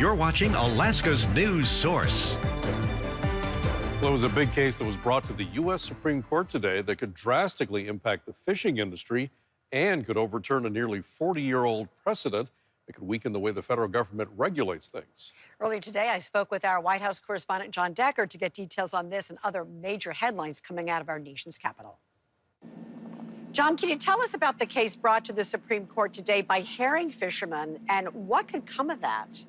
You're watching Alaska's news source. Well, it was a big case that was brought to the U.S. Supreme Court today that could drastically impact the fishing industry and could overturn a nearly 40-year-old precedent that could weaken the way the federal government regulates things. Earlier today, I spoke with our White House correspondent, John Decker, to get details on this and other major headlines coming out of our nation's capital. John, can you tell us about the case brought to the Supreme Court today by herring fishermen and what could come of that?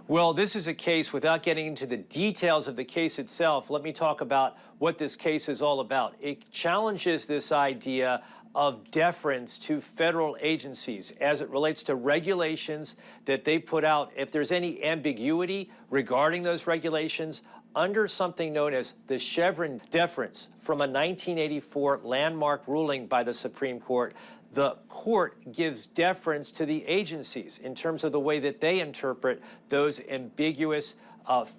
Well, this is a case, without getting into the details of the case itself, let me talk about what this case is all about. It challenges this idea of deference to federal agencies as it relates to regulations that they put out. If there's any ambiguity regarding those regulations, under something known as the Chevron deference from a 1984 landmark ruling by the Supreme Court, the court gives deference to the agencies in terms of the way that they interpret those ambiguous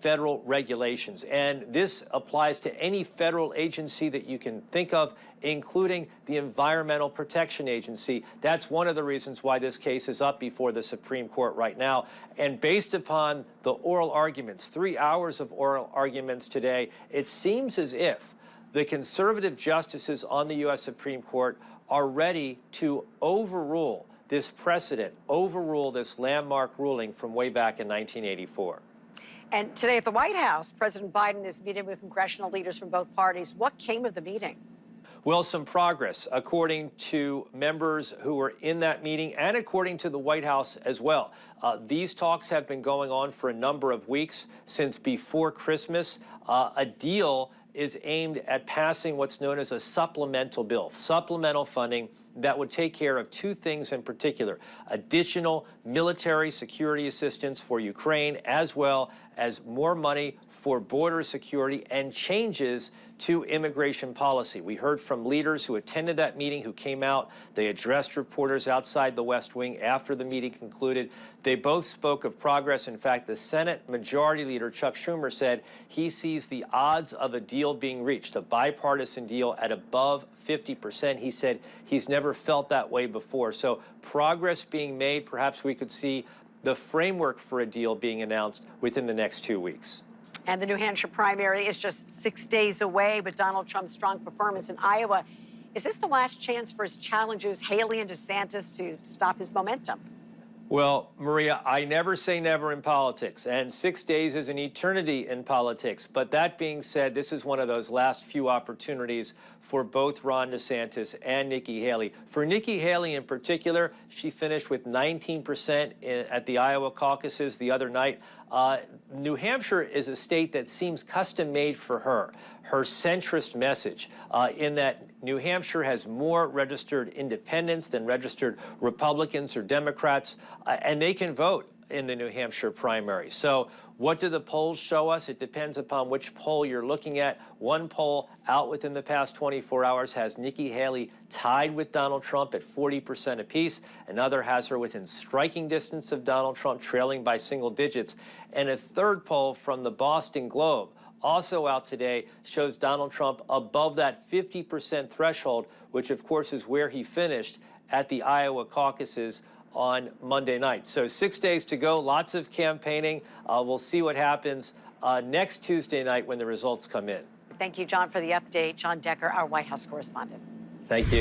federal regulations. And this applies to any federal agency that you can think of, including the Environmental Protection Agency. That's one of the reasons why this case is up before the Supreme Court right now. And based upon the oral arguments, 3 hours of oral arguments today, it seems as if the conservative justices on the U.S. Supreme Court are ready to overrule this precedent, overrule this landmark ruling from way back in 1984. And today at the White House, President Biden is meeting with congressional leaders from both parties. What came of the meeting? Well, some progress, according to members who were in that meeting and according to the White House as well. These talks have been going on for a number of weeks since before Christmas. A deal is aimed at passing what's known as a supplemental bill, supplemental funding that would take care of two things in particular: additional military security assistance for Ukraine, as well as more money for border security and changes to immigration policy. We heard from leaders who attended that meeting who came out. They addressed reporters outside the West Wing after the meeting concluded. They both spoke of progress. In fact, the Senate Majority Leader, Chuck Schumer, said he sees the odds of a deal being reached, a bipartisan deal, at above 50%. He said he's never felt that way before. So progress being made. Perhaps we could see the framework for a deal being announced within the next 2 weeks. And the New Hampshire primary is just 6 days away, but Donald Trump's strong performance in Iowa, is this the last chance for his challengers, Haley and DeSantis, to stop his momentum? Well, Maria, I never say never in politics, and 6 days is an eternity in politics. But that being said, this is one of those last few opportunities for both Ron DeSantis and Nikki Haley. For Nikki Haley in particular, she finished with 19% at the Iowa caucuses the other night. New Hampshire is a state that seems custom-made for her centrist message, in that New Hampshire has more registered independents than registered Republicans or Democrats, and they can vote in the New Hampshire primary. So what do the polls show us? It depends upon which poll you're looking at. One poll out within the past 24 hours has Nikki Haley tied with Donald Trump at 40% apiece. Another has her within striking distance of Donald Trump, trailing by single digits. And a third poll from the Boston Globe, also out today, shows Donald Trump above that 50% threshold, which of course is where he finished at the Iowa caucuses on Monday night. So 6 days to go, lots of campaigning. We'll see what happens next Tuesday night when the results come in. Thank you, John, for the update. John Decker, our White House correspondent. Thank you.